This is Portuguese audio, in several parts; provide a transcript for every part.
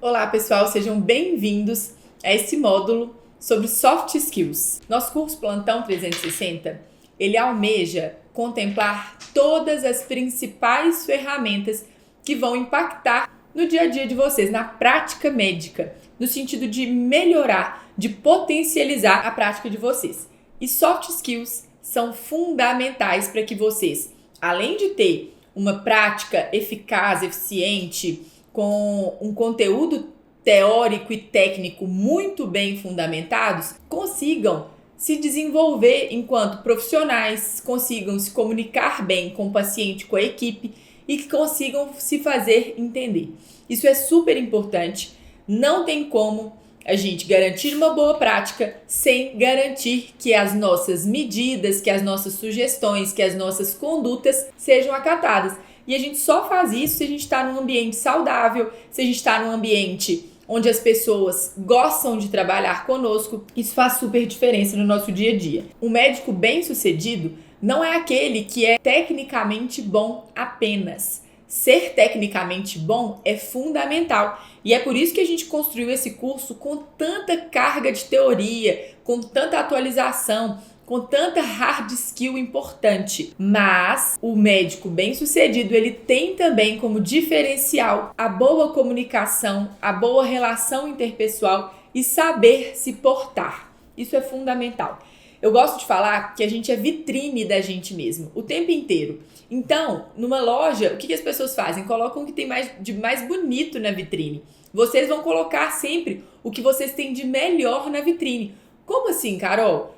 Olá pessoal, sejam bem-vindos a esse módulo sobre Soft Skills. Nosso curso Plantão 360, ele almeja contemplar todas as principais ferramentas que vão impactar no dia a dia de vocês, na prática médica, no sentido de melhorar, de potencializar a prática de vocês. E Soft Skills são fundamentais para que vocês, além de ter uma prática eficaz, eficiente, com um conteúdo teórico e técnico muito bem fundamentados, consigam se desenvolver enquanto profissionais, consigam se comunicar bem com o paciente, com a equipe e que consigam se fazer entender. Isso é super importante. Não tem como a gente garantir uma boa prática sem garantir que as nossas medidas, que as nossas sugestões, que as nossas condutas sejam acatadas. E a gente só faz isso se a gente está num ambiente saudável, se a gente está num ambiente onde as pessoas gostam de trabalhar conosco. Isso faz super diferença no nosso dia a dia. Um médico bem-sucedido não é aquele que é tecnicamente bom apenas. Ser tecnicamente bom é fundamental. E é por isso que a gente construiu esse curso com tanta carga de teoria, com tanta atualização, com tanta hard skill importante. Mas o médico bem-sucedido, ele tem também como diferencial a boa comunicação, a boa relação interpessoal e saber se portar. Isso é fundamental. Eu gosto de falar que a gente é vitrine da gente mesmo, o tempo inteiro. Então, numa loja, o que as pessoas fazem? Colocam o que tem de mais bonito na vitrine. Vocês vão colocar sempre o que vocês têm de melhor na vitrine. Como assim, Carol?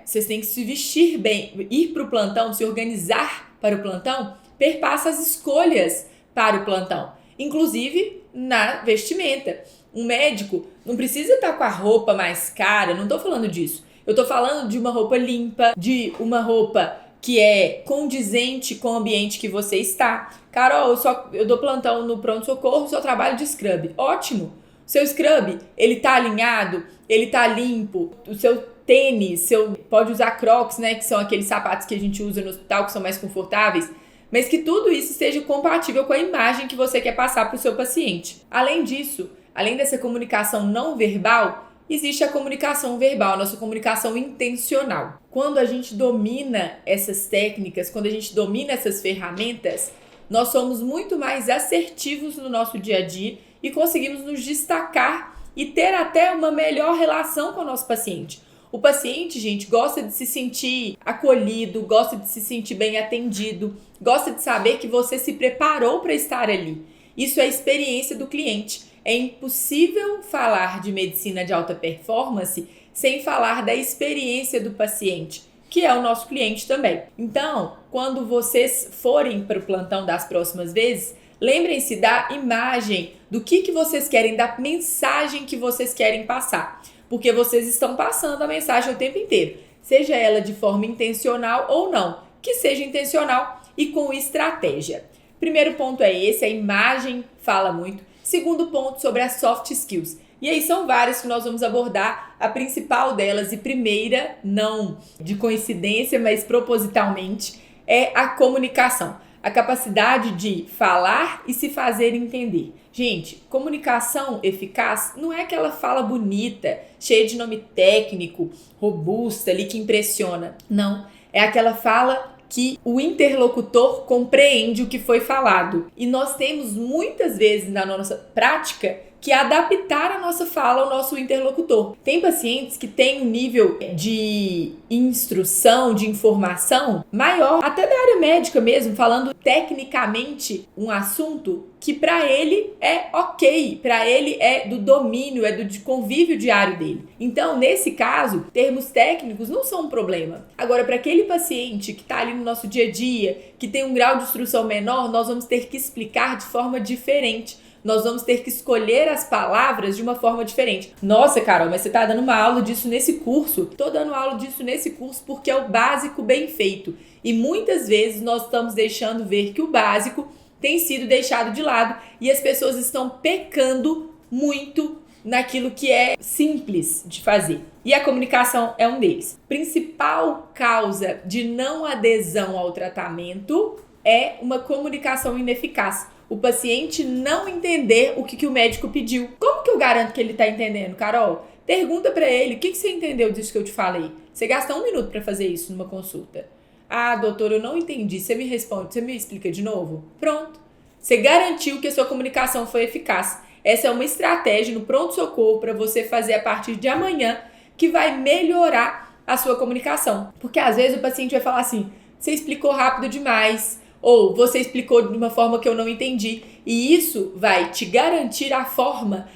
Vocês têm que se vestir bem, ir para o plantão, se organizar para o plantão, perpassa as escolhas para o plantão, inclusive na vestimenta. Um médico não precisa estar com a roupa mais cara, não estou falando disso. Eu estou falando de uma roupa limpa, de uma roupa que é condizente com o ambiente que você está. Carol, eu dou plantão no pronto-socorro, só trabalho de scrub. Ótimo! Seu scrub, ele tá alinhado, ele tá limpo, o seu tênis, pode usar Crocs, né, que são aqueles sapatos que a gente usa no hospital, que são mais confortáveis, mas que tudo isso seja compatível com a imagem que você quer passar para o seu paciente. Além disso, além dessa comunicação não verbal, existe a comunicação verbal, a nossa comunicação intencional. Quando a gente domina essas técnicas, quando a gente domina essas ferramentas, nós somos muito mais assertivos no nosso dia a dia e conseguimos nos destacar e ter até uma melhor relação com o nosso paciente. O paciente, gente, gosta de se sentir acolhido, gosta de se sentir bem atendido, gosta de saber que você se preparou para estar ali. Isso é a experiência do cliente. É impossível falar de medicina de alta performance sem falar da experiência do paciente, que é o nosso cliente também. Então, quando vocês forem para o plantão das próximas vezes, lembrem-se da imagem, do que vocês querem, da mensagem que vocês querem passar. Porque vocês estão passando a mensagem o tempo inteiro, seja ela de forma intencional ou não, que seja intencional e com estratégia. Primeiro ponto é esse, a imagem fala muito. Segundo ponto, sobre as soft skills. E aí são várias que nós vamos abordar, a principal delas e primeira, não de coincidência, mas propositalmente, é a comunicação. A capacidade de falar e se fazer entender. Gente, comunicação eficaz não é aquela fala bonita, cheia de nome técnico, robusta ali que impressiona. Não, é aquela fala que o interlocutor compreende o que foi falado. E nós temos muitas vezes na nossa prática que adaptar a nossa fala ao nosso interlocutor. Tem pacientes que têm um nível de instrução, de informação maior, até da área médica mesmo, falando tecnicamente um assunto que para ele é ok. ok, para ele é do domínio, é do convívio diário dele. Então, nesse caso, termos técnicos não são um problema. Agora, para aquele paciente que está ali no nosso dia a dia, que tem um grau de instrução menor, nós vamos ter que explicar de forma diferente. Nós vamos ter que escolher as palavras de uma forma diferente. Nossa, Carol, mas você tá dando uma aula disso nesse curso? Tô dando aula disso nesse curso porque é o básico bem feito. E muitas vezes nós estamos deixando ver que o básico tem sido deixado de lado e as pessoas estão pecando muito naquilo que é simples de fazer. E a comunicação é um deles. Principal causa de não adesão ao tratamento é uma comunicação ineficaz. O paciente não entender o que o médico pediu. Como que eu garanto que ele está entendendo, Carol? Pergunta para ele, o que você entendeu disso que eu te falei? Você gasta 1 minuto para fazer isso numa consulta. Ah, doutor, eu não entendi. Você me responde, você me explica de novo? Pronto. Você garantiu que a sua comunicação foi eficaz. Essa é uma estratégia no pronto-socorro para você fazer a partir de amanhã que vai melhorar a sua comunicação. Porque às vezes o paciente vai falar assim, você explicou rápido demais, ou você explicou de uma forma que eu não entendi. E isso vai te garantir a forma,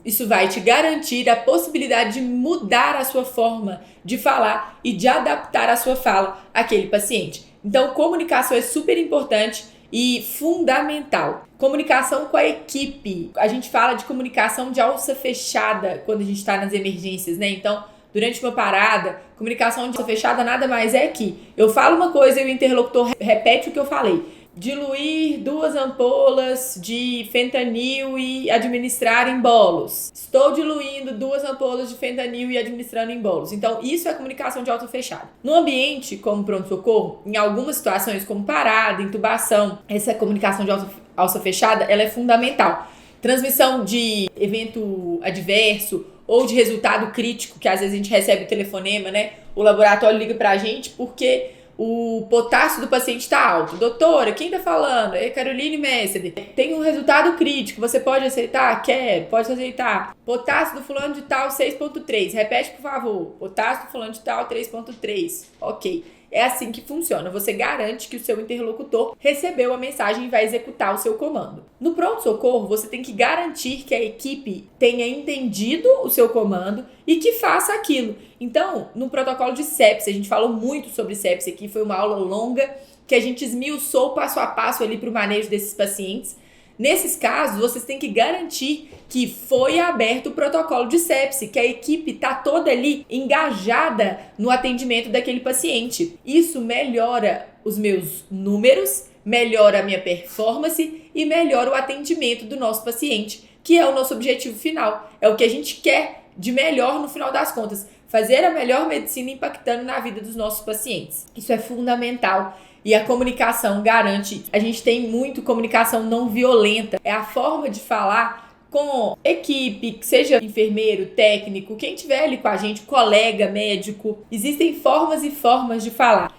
isso vai te garantir a possibilidade de mudar a sua forma de falar e de adaptar a sua fala àquele paciente. Então, comunicação é super importante e fundamental. Comunicação com a equipe. A gente fala de comunicação de alça fechada quando a gente está nas emergências, né? Então, durante uma parada, comunicação de alça fechada nada mais é que eu falo uma coisa e o interlocutor repete o que eu falei. Diluir 2 ampolas de fentanil e administrar em bolos. Estou diluindo 2 ampolas de fentanil e administrando em bolos. Então, isso é comunicação de alta fechada. No ambiente como pronto-socorro, em algumas situações como parada, intubação, essa comunicação de alta fechada, ela é fundamental. Transmissão de evento adverso ou de resultado crítico, que às vezes a gente recebe o telefonema, né? O laboratório liga pra gente porque o potássio do paciente está alto. Doutora, quem tá falando? É Caroline Messer. Tem um resultado crítico, você pode aceitar? Quero, pode aceitar. Potássio do fulano de tal 6.3. Repete, por favor. Potássio do fulano de tal 3.3. Ok. É assim que funciona. Você garante que o seu interlocutor recebeu a mensagem e vai executar o seu comando. No pronto-socorro, você tem que garantir que a equipe tenha entendido o seu comando e que faça aquilo. Então, no protocolo de sepsia, a gente falou muito sobre sepsia aqui, foi uma aula longa que a gente esmiuçou passo a passo ali para o manejo desses pacientes. Nesses casos, vocês têm que garantir que foi aberto o protocolo de sepsia, que a equipe está toda ali engajada no atendimento daquele paciente. Isso melhora os meus números, melhora a minha performance e melhora o atendimento do nosso paciente, que é o nosso objetivo final. É o que a gente quer de melhor no final das contas. Fazer a melhor medicina impactando na vida dos nossos pacientes. Isso é fundamental. E a comunicação garante, a gente tem muito comunicação não violenta. É a forma de falar com equipe, seja enfermeiro, técnico, quem estiver ali com a gente, colega, médico. Existem formas e formas de falar.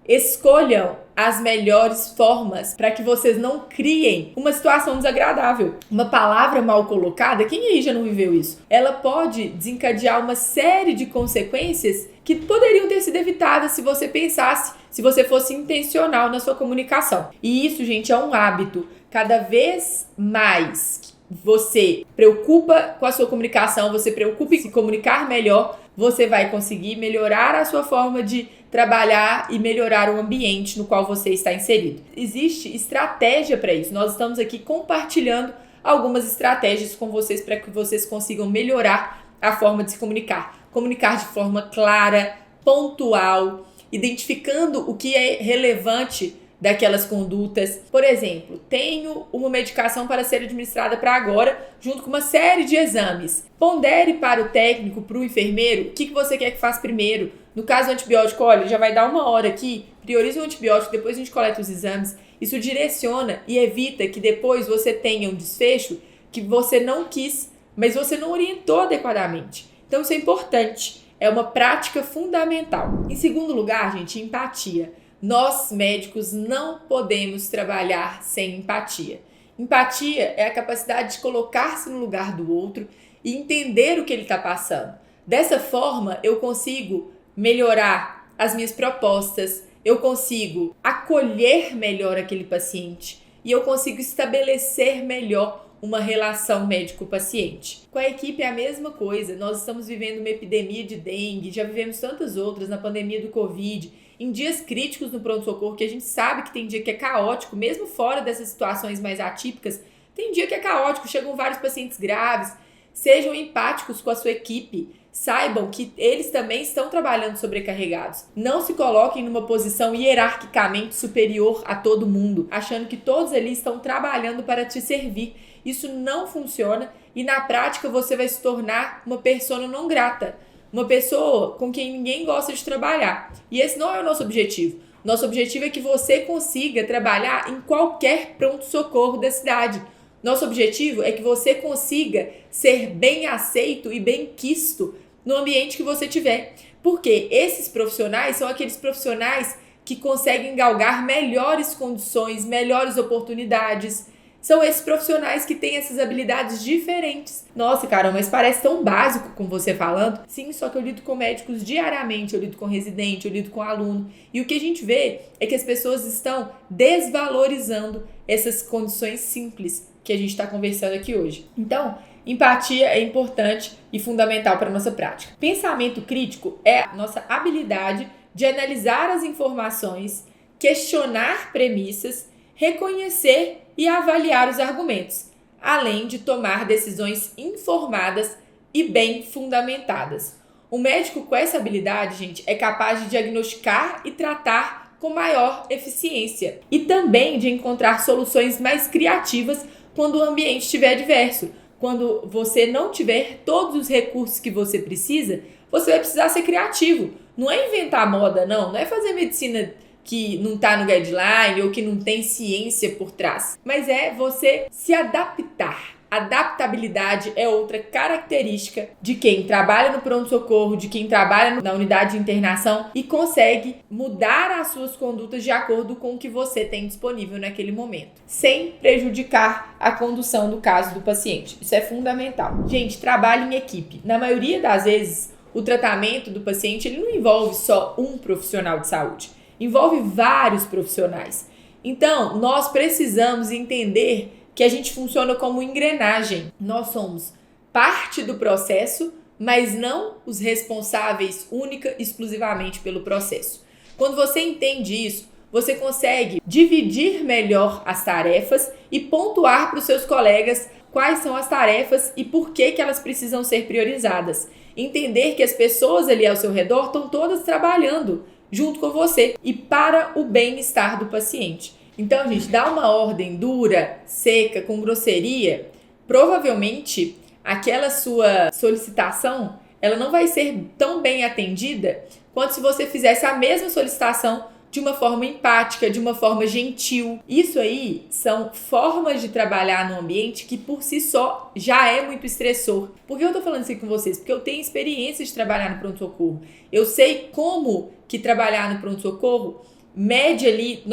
Escolham as melhores formas para que vocês não criem uma situação desagradável. Uma palavra mal colocada, quem aí já não viveu isso? Ela pode desencadear uma série de consequências que poderiam ter sido evitadas se você pensasse, se você fosse intencional na sua comunicação. E isso, gente, é um hábito. Cada vez mais você preocupa com a sua comunicação, você preocupa em se comunicar melhor, você vai conseguir melhorar a sua forma de trabalhar e melhorar o ambiente no qual você está inserido. Existe estratégia para isso. Nós estamos aqui compartilhando algumas estratégias com vocês para que vocês consigam melhorar a forma de se comunicar. Comunicar de forma clara, pontual, identificando o que é relevante daquelas condutas. Por exemplo, tenho uma medicação para ser administrada para agora, junto com uma série de exames. Pondere para o técnico, para o enfermeiro, o que você quer que faça primeiro. No caso do antibiótico, olha, já vai dar 1 hora aqui, prioriza o antibiótico, depois a gente coleta os exames. Isso direciona e evita que depois você tenha um desfecho que você não quis, mas você não orientou adequadamente. Então isso é importante, é uma prática fundamental. Em segundo lugar, gente, empatia. Nós, médicos, não podemos trabalhar sem empatia. Empatia é a capacidade de colocar-se no lugar do outro e entender o que ele está passando. Dessa forma, eu consigo melhorar as minhas propostas, eu consigo acolher melhor aquele paciente e eu consigo estabelecer melhor uma relação médico-paciente. Com a equipe é a mesma coisa. Nós estamos vivendo uma epidemia de dengue, já vivemos tantas outras na pandemia do Covid, em dias críticos no pronto-socorro, que a gente sabe que tem dia que é caótico, mesmo fora dessas situações mais atípicas, tem dia que é caótico, chegam vários pacientes graves. Sejam empáticos com a sua equipe. Saibam que eles também estão trabalhando sobrecarregados. Não se coloquem numa posição hierarquicamente superior a todo mundo, achando que todos ali estão trabalhando para te servir. Isso não funciona e na prática você vai se tornar uma persona não grata, uma pessoa com quem ninguém gosta de trabalhar. E esse não é o nosso objetivo. Nosso objetivo é que você consiga trabalhar em qualquer pronto-socorro da cidade. Nosso objetivo é que você consiga ser bem aceito e bem quisto no ambiente que você tiver. Porque esses profissionais são aqueles profissionais que conseguem galgar melhores condições, melhores oportunidades. São esses profissionais que têm essas habilidades diferentes. Nossa, cara, mas parece tão básico com você falando. Sim, só que eu lido com médicos diariamente, eu lido com residente, eu lido com aluno. E o que a gente vê é que as pessoas estão desvalorizando essas condições simples que a gente está conversando aqui hoje. Então, empatia é importante e fundamental para a nossa prática. Pensamento crítico é a nossa habilidade de analisar as informações, questionar premissas, reconhecer e avaliar os argumentos, além de tomar decisões informadas e bem fundamentadas. O médico com essa habilidade, gente, é capaz de diagnosticar e tratar com maior eficiência e também de encontrar soluções mais criativas quando o ambiente estiver adverso. Quando você não tiver todos os recursos que você precisa, você vai precisar ser criativo. Não é inventar moda, não é fazer medicina que não está no guideline ou que não tem ciência por trás. Mas é você se adaptar. Adaptabilidade é outra característica de quem trabalha no pronto-socorro, de quem trabalha na unidade de internação e consegue mudar as suas condutas de acordo com o que você tem disponível naquele momento, sem prejudicar a condução do caso do paciente. Isso é fundamental. Gente, trabalho em equipe. Na maioria das vezes, o tratamento do paciente ele não envolve só um profissional de saúde, envolve vários profissionais. Então, nós precisamos entender que a gente funciona como engrenagem. Nós somos parte do processo, mas não os responsáveis única e exclusivamente pelo processo. Quando você entende isso, você consegue dividir melhor as tarefas e pontuar para os seus colegas quais são as tarefas e por que elas precisam ser priorizadas. Entender que as pessoas ali ao seu redor estão todas trabalhando junto com você e para o bem-estar do paciente. Então, gente, dar uma ordem dura, seca, com grosseria, provavelmente aquela sua solicitação, ela não vai ser tão bem atendida quanto se você fizesse a mesma solicitação de uma forma empática, de uma forma gentil. Isso aí são formas de trabalhar no ambiente que por si só já é muito estressor. Por que eu tô falando isso aqui com vocês? Porque eu tenho experiência de trabalhar no pronto-socorro. Eu sei como que trabalhar no pronto-socorro mede ali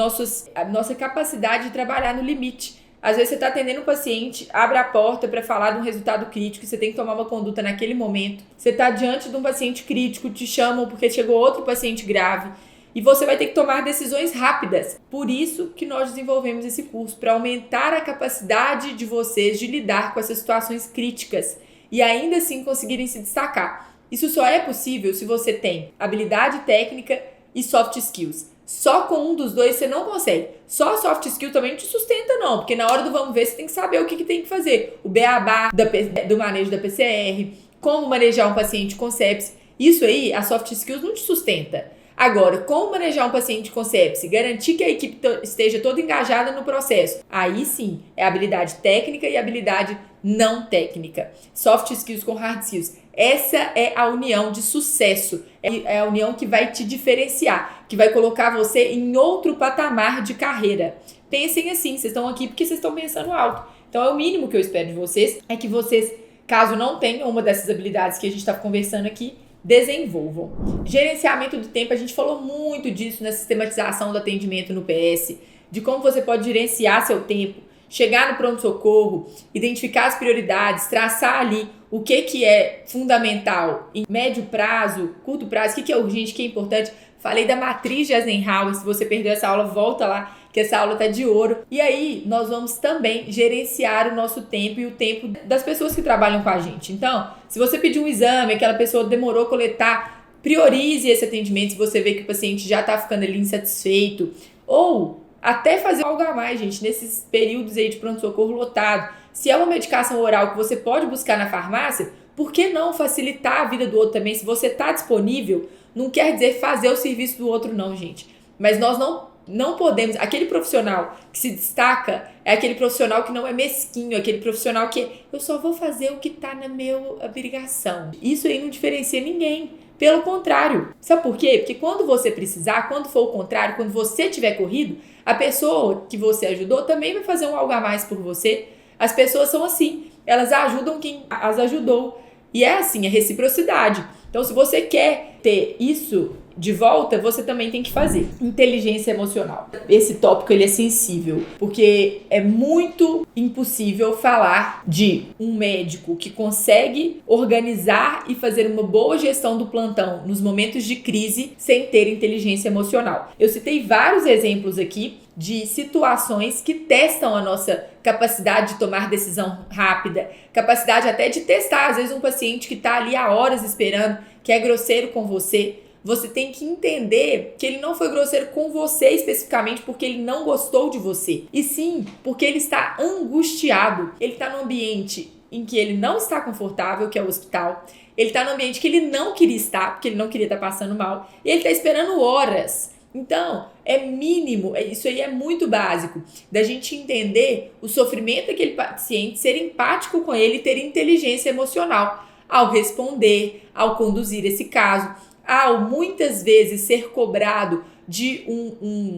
a nossa capacidade de trabalhar no limite. Às vezes você está atendendo um paciente, abre a porta para falar de um resultado crítico e você tem que tomar uma conduta naquele momento. Você está diante de um paciente crítico, te chamam porque chegou outro paciente grave e você vai ter que tomar decisões rápidas. Por isso que nós desenvolvemos esse curso, para aumentar a capacidade de vocês de lidar com essas situações críticas e ainda assim conseguirem se destacar. Isso só é possível se você tem habilidade técnica e soft skills. Só com um dos dois você não consegue. Só soft skill também não te sustenta não, porque na hora do vamos ver você tem que saber o que tem que fazer. O beabá do manejo da PCR, como manejar um paciente com sepse. Isso aí, a soft skills não te sustenta. Agora, como manejar um paciente com sepse, garantir que a equipe esteja toda engajada no processo. Aí sim, é habilidade técnica e habilidade não técnica. Soft skills com hard skills. Essa é a união de sucesso. É a união que vai te diferenciar, que vai colocar você em outro patamar de carreira. Pensem assim, vocês estão aqui porque vocês estão pensando alto. Então, é o mínimo que eu espero de vocês, é que vocês, caso não tenham uma dessas habilidades que a gente está conversando aqui, desenvolvam. Gerenciamento do tempo, a gente falou muito disso na sistematização do atendimento no PS, de como você pode gerenciar seu tempo, chegar no pronto-socorro, identificar as prioridades, traçar ali o que é fundamental em médio prazo, curto prazo, o que é urgente, o que é importante. Falei da matriz de Eisenhower, se você perdeu essa aula, volta lá, que essa aula tá de ouro. E aí, nós vamos também gerenciar o nosso tempo e o tempo das pessoas que trabalham com a gente. Então, se você pedir um exame, aquela pessoa demorou a coletar, priorize esse atendimento se você vê que o paciente já tá ficando ali insatisfeito. Ou até fazer algo a mais, gente, nesses períodos aí de pronto-socorro lotado. Se é uma medicação oral que você pode buscar na farmácia, por que não facilitar a vida do outro também? Se você tá disponível, não quer dizer fazer o serviço do outro não, gente. Mas nós não podemos... Aquele profissional que se destaca é aquele profissional que não é mesquinho, aquele profissional que eu só vou fazer o que tá na minha obrigação. Isso aí não diferencia ninguém. Pelo contrário. Sabe por quê? Porque quando você precisar, quando for o contrário, quando você tiver corrido, a pessoa que você ajudou também vai fazer um algo a mais por você. As pessoas são assim. Elas ajudam quem as ajudou. E é assim, a reciprocidade. Então, se você quer ter isso de volta, você também tem que fazer. Inteligência emocional. Esse tópico ele é sensível, porque é muito impossível falar de um médico que consegue organizar e fazer uma boa gestão do plantão nos momentos de crise sem ter inteligência emocional. Eu citei vários exemplos aqui de situações que testam a nossa capacidade de tomar decisão rápida, capacidade até de testar, às vezes um paciente que está ali há horas esperando, que é grosseiro com você. Você tem que entender que ele não foi grosseiro com você especificamente porque ele não gostou de você, e sim porque ele está angustiado. Ele está num ambiente em que ele não está confortável, que é o hospital. Ele está num ambiente que ele não queria estar, porque ele não queria estar passando mal. E ele está esperando horas. Então, é mínimo, isso aí é muito básico, da gente entender o sofrimento daquele paciente, ser empático com ele e ter inteligência emocional ao responder, ao conduzir esse caso, ao muitas vezes ser cobrado de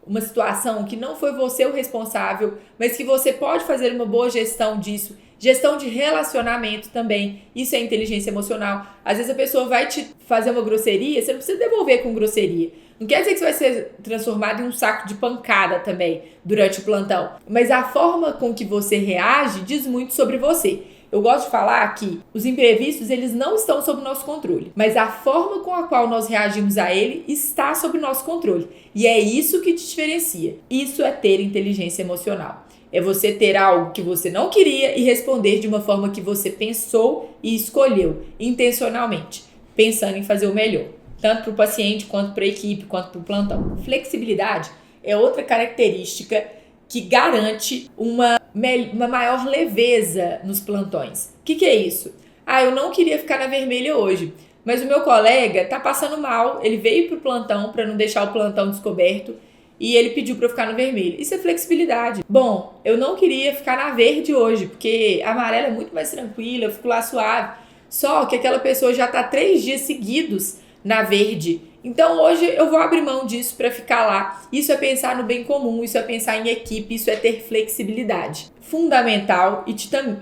uma situação que não foi você o responsável, mas que você pode fazer uma boa gestão disso. Gestão de relacionamento também, isso é inteligência emocional. Às vezes a pessoa vai te fazer uma grosseria, você não precisa devolver com grosseria. Não quer dizer que você vai ser transformado em um saco de pancada também durante o plantão, mas a forma com que você reage diz muito sobre você. Eu gosto de falar que os imprevistos, eles não estão sob o nosso controle, mas a forma com a qual nós reagimos a ele está sob o nosso controle. E é isso que te diferencia. Isso é ter inteligência emocional. É você ter algo que você não queria e responder de uma forma que você pensou e escolheu intencionalmente, pensando em fazer o melhor, tanto para o paciente, quanto para a equipe, quanto para o plantão. Flexibilidade é outra característica que garante uma maior leveza nos plantões. O que é isso? Eu não queria ficar na vermelha hoje, mas o meu colega tá passando mal, ele veio pro plantão para não deixar o plantão descoberto e ele pediu para eu ficar no vermelho. Isso é flexibilidade. Bom, eu não queria ficar na verde hoje, porque a amarela é muito mais tranquila, eu fico lá suave. Só que aquela pessoa já tá 3 dias seguidos na verde. Então hoje eu vou abrir mão disso para ficar lá. Isso é pensar no bem comum, isso é pensar em equipe, isso é ter flexibilidade. Fundamental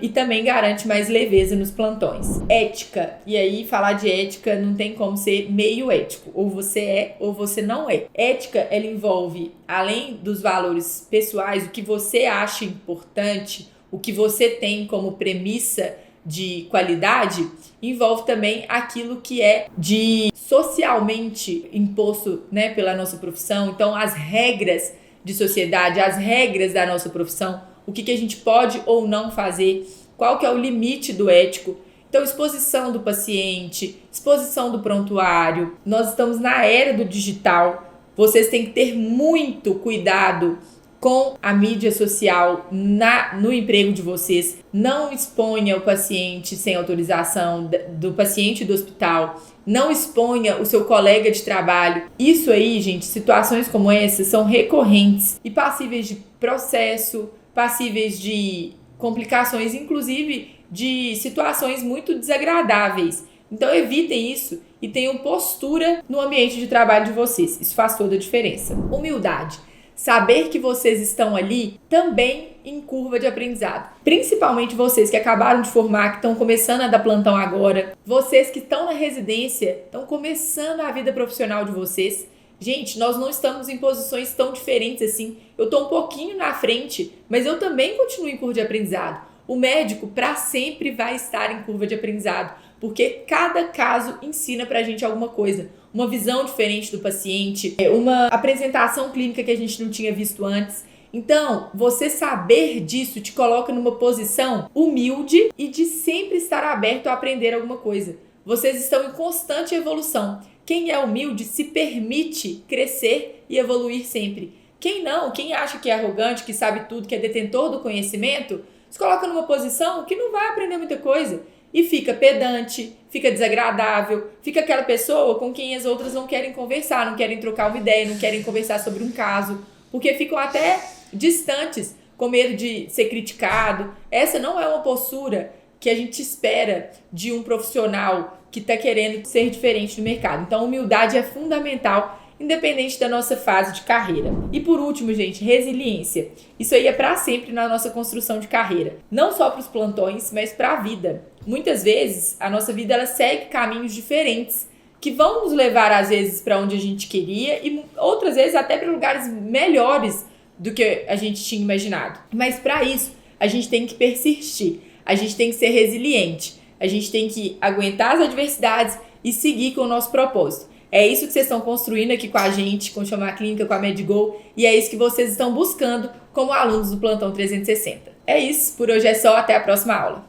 e também garante mais leveza nos plantões. Ética. E aí falar de ética não tem como ser meio ético. Ou você é ou você não é. Ética, ela envolve, além dos valores pessoais, o que você acha importante, o que você tem como premissa de qualidade, envolve também aquilo que é de socialmente imposto, né, pela nossa profissão. Então, as regras de sociedade, as regras da nossa profissão, o que a gente pode ou não fazer, qual que é o limite do ético. Então, exposição do paciente, exposição do prontuário. Nós estamos na era do digital. Vocês têm que ter muito cuidado com a mídia social no emprego de vocês. Não exponha o paciente sem autorização do paciente do hospital. Não exponha o seu colega de trabalho. Isso aí, gente, situações como essas são recorrentes e passíveis de processo, passíveis de complicações, inclusive de situações muito desagradáveis. Então evitem isso e tenham postura no ambiente de trabalho de vocês. Isso faz toda a diferença. Humildade. Saber que vocês estão ali também em curva de aprendizado. Principalmente vocês que acabaram de formar, que estão começando a dar plantão agora. Vocês que estão na residência, estão começando a vida profissional de vocês. Gente, nós não estamos em posições tão diferentes assim. Eu estou um pouquinho na frente, mas eu também continuo em curva de aprendizado. O médico, para sempre, vai estar em curva de aprendizado, porque cada caso ensina pra gente alguma coisa. Uma visão diferente do paciente, uma apresentação clínica que a gente não tinha visto antes. Então, você saber disso te coloca numa posição humilde e de sempre estar aberto a aprender alguma coisa. Vocês estão em constante evolução. Quem é humilde se permite crescer e evoluir sempre. Quem não, quem acha que é arrogante, que sabe tudo, que é detentor do conhecimento, se coloca numa posição que não vai aprender muita coisa. E fica pedante, fica desagradável, fica aquela pessoa com quem as outras não querem conversar, não querem trocar uma ideia, não querem conversar sobre um caso, porque ficam até distantes, com medo de ser criticado. Essa não é uma postura que a gente espera de um profissional que está querendo ser diferente no mercado. Então, humildade é fundamental, independente da nossa fase de carreira. E por último, gente, resiliência. Isso aí é para sempre na nossa construção de carreira. Não só para os plantões, mas para a vida. Muitas vezes, a nossa vida ela segue caminhos diferentes, que vão nos levar, às vezes, para onde a gente queria e outras vezes até para lugares melhores do que a gente tinha imaginado. Mas para isso, a gente tem que persistir, a gente tem que ser resiliente, a gente tem que aguentar as adversidades e seguir com o nosso propósito. É isso que vocês estão construindo aqui com a gente, com o Chamar Clínica, com a MedGo, e é isso que vocês estão buscando como alunos do Plantão 360. É isso, por hoje é só, até a próxima aula.